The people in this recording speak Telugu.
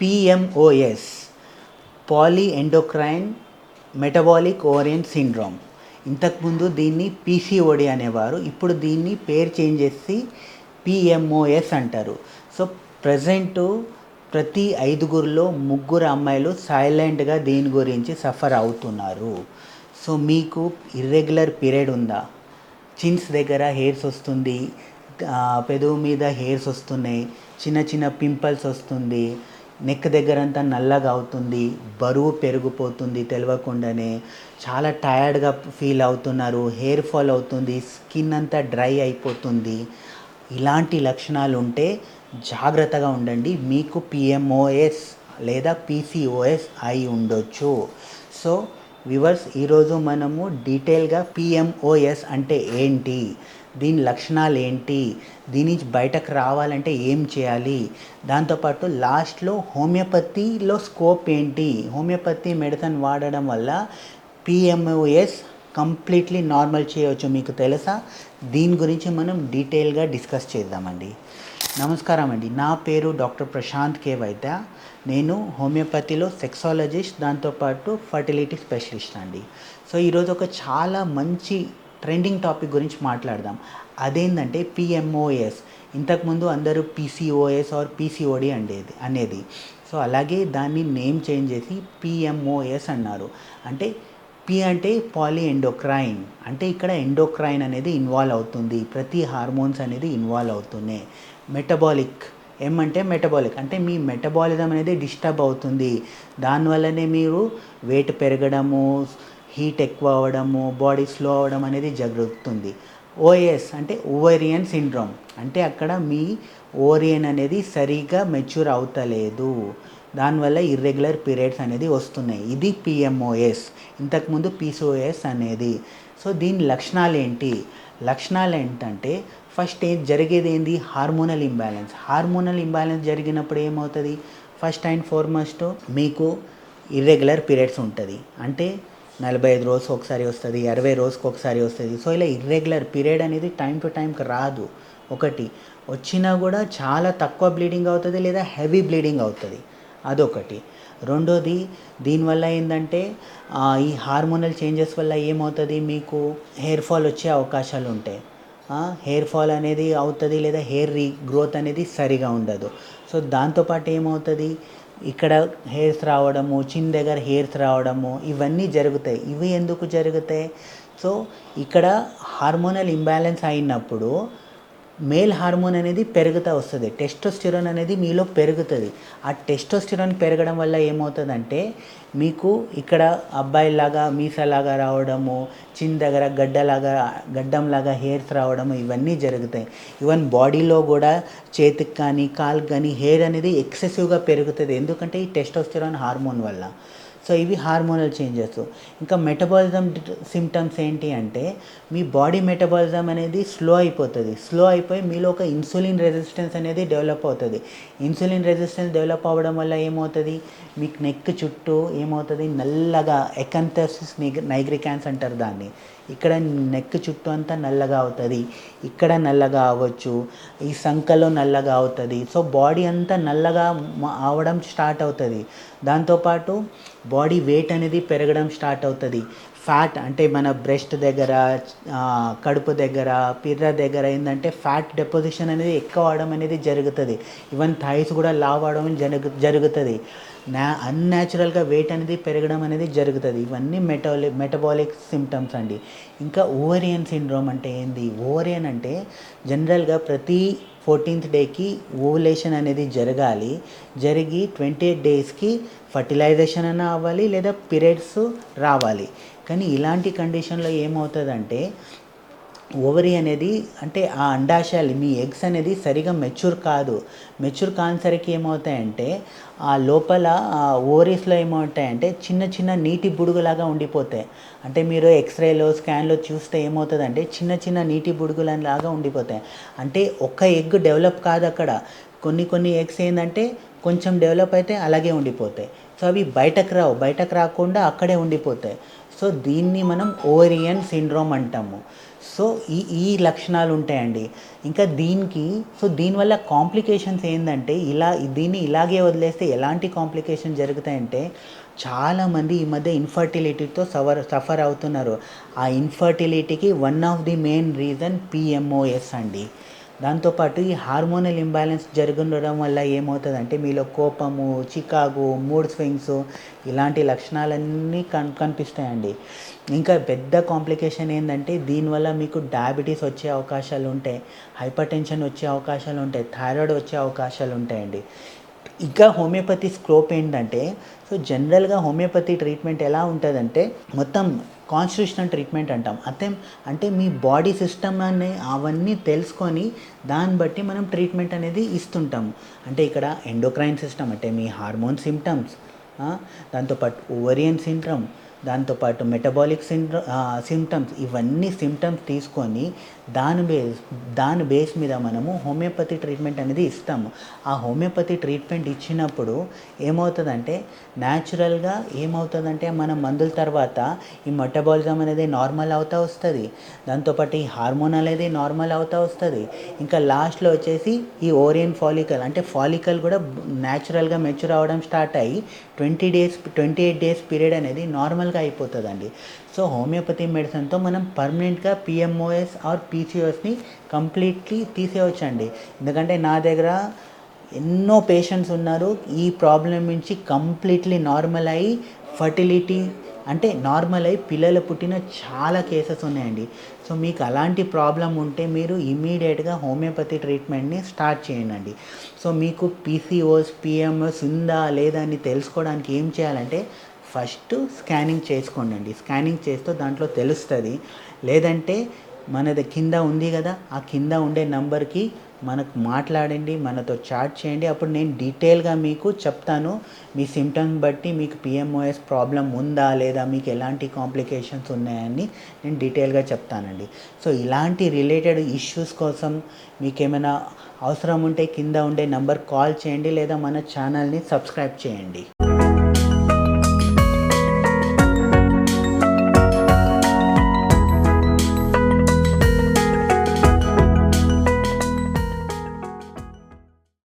పిఎంఓఎస్ పాలీఎండోక్రైన్ మెటబాలిక్ ఓవరియన్ సిండ్రోమ్. ఇంతకుముందు దీన్ని పీసీఓడి అనేవారు, ఇప్పుడు దీన్ని పేరు చేంజ్ చేసి పిఎంఓఎస్ అంటారు. సో ప్రజెంటు ప్రతి 5గురిలో 3 అమ్మాయిలు సైలెంట్గా దీని గురించి సఫర్ అవుతున్నారు. సో మీకు ఇర్రెగ్యులర్ పీరియడ్ ఉందా, చిన్స్ దగ్గర హెయిర్స్ వస్తుంది, పెదవు మీద హెయిర్స్ వస్తున్నాయి, చిన్న చిన్న పింపుల్స్ వస్తుంది, నెక్ దగ్గర అంతా నల్లగా అవుతుంది, బరువు పెరిగిపోతుంది తెలియకుండానే, చాలా టయర్డ్గా ఫీల్ అవుతున్నారు, హెయిర్ ఫాల్ అవుతుంది, స్కిన్ అంతా డ్రై అయిపోతుంది, ఇలాంటి లక్షణాలు ఉంటే జాగ్రత్తగా ఉండండి. మీకు పిఎంఓఎస్ లేదా పీసీఓఎస్ అయి ఉండొచ్చు. సో వ్యూవర్స్, ఈరోజు మనము డీటెయిల్గా పిఎంఓఎస్ అంటే ఏంటి, దీని లక్షణాలు ఏంటి, దీని నుంచి బయటకు రావాలంటే ఏం చేయాలి, దాంతోపాటు లాస్ట్లో హోమియోపతిలో స్కోప్ ఏంటి, హోమియోపతి మెడిసిన్ వాడడం వల్ల పిఎంఓఎస్ కంప్లీట్లీ నార్మల్ చేయవచ్చు, మీకు తెలుసా? దీని గురించి మనం డీటెయిల్గా డిస్కస్ చేద్దామండి. నమస్కారం అండి, నా పేరు డాక్టర్ ప్రశాంత్ కే వైద్య. నేను హోమియోపతిలో సెక్సాలజిస్ట్, దాంతోపాటు ఫర్టిలిటీ స్పెషలిస్ట్ అండి. సో ఈరోజు ఒక చాలా మంచి ట్రెండింగ్ టాపిక్ గురించి మాట్లాడదాం. అదేంటంటే పిఎంఓఎస్. ఇంతకుముందు అందరూ పీసీఓఎస్ ఆర్ పీసీఓడి అనేది. సో అలాగే దాన్ని నేమ్ చేంజ్ చేసి పిఎంఓఎస్ అన్నారు. అంటే పి అంటే పాలీఎండోక్రైన్, అంటే ఇక్కడ ఎండోక్రైన్ అనేది ఇన్వాల్వ్ అవుతుంది, ప్రతి హార్మోన్స్ అనేది ఇన్వాల్వ్ అవుతున్నాయి. మెటబాలిక్, అంటే మెటబాలిక్, అంటే మీ మెటబాలిజం అనేది డిస్టర్బ్ అవుతుంది, దానివల్లనే మీరు వెయిట్ పెరగడము, హీట్ ఎక్కువ అవ్వడము, బాడీ స్లో అవ్వడం అనేది జరుగుతుంది. ఓఎస్ అంటే ఓవేరియన్ సిండ్రోమ్, అంటే అక్కడ మీ ఓరియన్ అనేది సరిగా మెచ్యూర్ అవుతలేదు, దానివల్ల ఇర్రెగ్యులర్ పీరియడ్స్ అనేది వస్తున్నాయి. ఇది పిఎంఓఎస్, ఇంతకుముందు పీసీఓఎస్ అనేది. సో దీని లక్షణాలు ఏంటంటే ఫస్ట్ జరిగేది ఏంది, హార్మోనల్ ఇంబ్యాలెన్స్ జరిగినప్పుడు ఏమవుతుంది, ఫస్ట్ అండ్ ఫార్మోస్ట్ మీకు ఇర్రెగ్యులర్ పీరియడ్స్ ఉంటుంది. అంటే 45 రోజులకు ఒకసారి వస్తుంది, 60 రోజులకు ఒకసారి వస్తుంది. సో ఇలా ఇర్రెగ్యులర్ పీరియడ్ అనేది టైం టు టైంకి రాదు. ఒకటి వచ్చినా కూడా చాలా తక్కువ బ్లీడింగ్ అవుతుంది లేదా హెవీ బ్లీడింగ్ అవుతుంది, అదొకటి. రెండోది, దీనివల్ల ఏంటంటే ఈ హార్మోనల్ చేంజెస్ వల్ల ఏమవుతుంది, మీకు హెయిర్ ఫాల్ వచ్చే అవకాశాలు ఉంటాయి. హెయిర్ ఫాల్ అనేది అవుతుంది లేదా హెయిర్ రీగ్రోత్ అనేది సరిగా ఉండదు. సో దాంతోపాటు ఏమవుతుంది, ఇక్కడ హెయిర్స్ రావడము, చిన్ దగ్గర హెయిర్స్ రావడము, ఇవన్నీ జరుగుతాయి. ఇవి ఎందుకు జరుగుతాయి? సో ఇక్కడ హార్మోనల్ ఇంబ్యాలెన్స్ అయినప్పుడు మేల్ హార్మోన్ అనేది పెరుగుతూ వస్తుంది, టెస్టోస్టెరాన్ అనేది మీలో పెరుగుతుంది. ఆ టెస్టోస్టెరాన్ పెరగడం వల్ల ఏమవుతుందంటే మీకు ఇక్కడ అబ్బాయిలాగా మీసలాగా రావడము, చిన్ దగ్గర గడ్డంలాగా హెయిర్స్ రావడము, ఇవన్నీ జరుగుతాయి. ఈవెన్ బాడీలో కూడా చేతికి కానీ కాలుకి కానీ హెయిర్ అనేది ఎక్సెసివ్గా పెరుగుతుంది, ఎందుకంటే ఈ టెస్టోస్టెరాన్ హార్మోన్ వల్ల. సో ఇవి హార్మోనల్ చేంజెస్. ఇంకా మెటబాలిజం సిమ్టమ్స్ ఏంటి అంటే మీ బాడీ మెటబాలిజం అనేది స్లో అయిపోయి మీలో ఒక ఇన్సులిన్ రెసిస్టెన్స్ అనేది డెవలప్ అవుతుంది. ఇన్సులిన్ రెసిస్టెన్స్ డెవలప్ అవ్వడం వల్ల ఏమవుతుంది, మీకు నెక్ చుట్టూ ఏమవుతుంది, నల్లగా ఎకంథసిస్ నైగ్రికాన్స్ అంటారు దాన్ని. ఇక్కడ నెక్ చుట్టూ అంతా నల్లగా అవుతుంది, ఇక్కడ నల్లగా అవ్వచ్చు, ఈ సంకలో నల్లగా అవుతుంది. సో బాడీ అంతా నల్లగా అవడం స్టార్ట్ అవుతుంది. దాంతోపాటు బాడీ వెయిట్ అనేది పెరగడం స్టార్ట్ అవుతుంది. ఫ్యాట్ అంటే మన బ్రెస్ట్ దగ్గర, కడుపు దగ్గర, పిర్ర దగ్గర ఏంటంటే ఫ్యాట్ డిపాజిషన్ అనేది ఎక్కువ అవడం అనేది జరుగుతుంది. ఈవెన్ థైస్ కూడా లావ్ అవడం జరుగుతుంది. అన్యాచురల్గా వెయిట్ అనేది పెరగడం అనేది జరుగుతుంది. ఇవన్నీ మెటబాలిక్ సిమ్టమ్స్ అండి. ఇంకా ఓవరియన్ సిండ్రోమ్ అంటే ఏంది? ఓవరియన్ అంటే జనరల్గా ప్రతి 14th డేకి ఓవులేషన్ అనేది జరిగి 28 డేస్కి ఫర్టిలైజేషన్ అన్న అవ్వాలి లేదా పీరియడ్స్ రావాలి. కానీ ఇలాంటి కండిషన్లో ఏమవుతుందంటే ఓవరీ అనేది, అంటే ఆ అండాశయాలు, మీ ఎగ్స్ అనేది సరిగా మెచ్యూర్ కానిసరికి ఏమవుతాయంటే ఆ లోపల ఓవరీస్లో ఏమవుతాయంటే చిన్న చిన్న నీటి బుడుగులాగా ఉండిపోతాయి. అంటే మీరు ఎక్స్రేలో స్కాన్లో చూస్తే ఏమవుతుందంటే చిన్న చిన్న నీటి బుడుగులాగా ఉండిపోతాయి. అంటే ఒక్క ఎగ్ డెవలప్ కాదు అక్కడ, కొన్ని ఎగ్స్ ఏంటంటే కొంచెం డెవలప్ అయితే అలాగే ఉండిపోతాయి. సో అవి బయటకు రాకుండా అక్కడే ఉండిపోతాయి. సో దీన్ని మనం ఓవేరియన్ సిండ్రోమ్ అంటాము. సో ఈ ఈ లక్షణాలు ఉంటాయండి. ఇంకా దీనికి దీనివల్ల కాంప్లికేషన్స్ ఏందంటే దీన్ని ఇలాగే వదిలేస్తే ఎలాంటి కాంప్లికేషన్ జరుగుతాయంటే చాలామంది ఈ మధ్య ఇన్ఫర్టిలిటీతో సఫర్ అవుతున్నారు. ఆ ఇన్ఫర్టిలిటీకి one of the main reason PMOS అండి. దాంతోపాటు ఈ హార్మోనల్ ఇంబ్యాలెన్స్ జరగడం వల్ల ఏమవుతుందంటే మీలో కోపము, చికాకు, మూడ్ స్వింగ్స్ ఇలాంటి లక్షణాలన్నీ కనిపిస్తాయండి. ఇంకా పెద్ద కాంప్లికేషన్ ఏంటంటే దీనివల్ల మీకు డయాబెటీస్ వచ్చే అవకాశాలు ఉంటాయి, హైపర్ టెన్షన్ వచ్చే అవకాశాలు ఉంటాయి, థైరాయిడ్ వచ్చే అవకాశాలు ఉంటాయండి. ఇంకా హోమియోపతి స్కోప్ ఏంటంటే జనరల్గా హోమియోపతి ట్రీట్మెంట్ ఎలా ఉంటుందంటే మొత్తం కాన్స్టిట్యూషనల్ ట్రీట్మెంట్ అంటాం. అంటే మీ బాడీ సిస్టమ్ అవన్నీ తెలుసుకొని దాన్ని బట్టి మనం ట్రీట్మెంట్ అనేది ఇస్తుంటాము. అంటే ఇక్కడ ఎండోక్రైన్ సిస్టమ్ అంటే మీ హార్మోన్ సిమ్టమ్స్, దాంతోపాటు ఓవరియన్ సిండ్రోమ్, దాంతోపాటు మెటబాలిక్ సిమ్టమ్స్, ఇవన్నీ సిమ్టమ్స్ తీసుకొని దాని బేస్ మీద మనము హోమియోపతి ట్రీట్మెంట్ అనేది ఇస్తాము. ఆ హోమియోపతి ట్రీట్మెంట్ ఇచ్చినప్పుడు ఏమవుతుందంటే న్యాచురల్గా మన మందుల తర్వాత ఈ మెటబాలిజం అనేది నార్మల్ అవుతూ వస్తుంది, దాంతోపాటు ఈ హార్మోన్ అనేది నార్మల్ అవుతూ వస్తుంది. ఇంకా లాస్ట్లో వచ్చేసి ఈ ఓరియన్ ఫాలికల్ కూడా న్యాచురల్గా మెచ్యూర్ అవ్వడం స్టార్ట్ అయ్యి 28 డేస్ పీరియడ్ అనేది నార్మల్గా అయిపోతుందండి. సో హోమియోపతి మెడిసిన్తో మనం పర్మనెంట్గా పిఎంఓఎస్ ఆర్ పీసీఓఎస్ని కంప్లీట్లీ తీసేయవచ్చండి. ఎందుకంటే నా దగ్గర ఎన్నో పేషెంట్స్ ఉన్నారు ఈ ప్రాబ్లం నుంచి కంప్లీట్లీ నార్మల్ అయ్యి ఫర్టిలిటీ నార్మల్ అయ్యి పిల్లలు పుట్టిన చాలా కేసెస్ ఉన్నాయండి. సో మీకు అలాంటి ప్రాబ్లం ఉంటే మీరు ఇమీడియట్గా హోమియోపతి ట్రీట్మెంట్ని స్టార్ట్ చేయండి. సో మీకు పీసీఓఎస్, పిఎంఓఎస్ ఉందా లేదా అని తెలుసుకోవడానికి ఏం చేయాలంటే ఫస్ట్ స్కానింగ్ చేసుకోండి. స్కానింగ్ చేస్తే దాంట్లో తెలుస్తుంది. లేదంటే మనది కింద ఉంది కదా, ఆ కింద ఉండే నంబర్కి మనకు మాట్లాడండి, మనతో చాట్ చేయండి. అప్పుడు నేను డీటెయిల్గా మీకు చెప్తాను మీ సిమ్టమ్స్ బట్టి మీకు పిఎంఓఎస్ ప్రాబ్లం ఉందా లేదా, మీకు ఎలాంటి కాంప్లికేషన్స్ ఉన్నాయని నేను డీటెయిల్గా చెప్తానండి. సో ఇలాంటి రిలేటెడ్ ఇష్యూస్ కోసం మీకు ఏమైనా అవసరం ఉంటే కింద ఉండే నంబర్ కాల్ చేయండి లేదా మన ఛానల్ని సబ్స్క్రైబ్ చేయండి.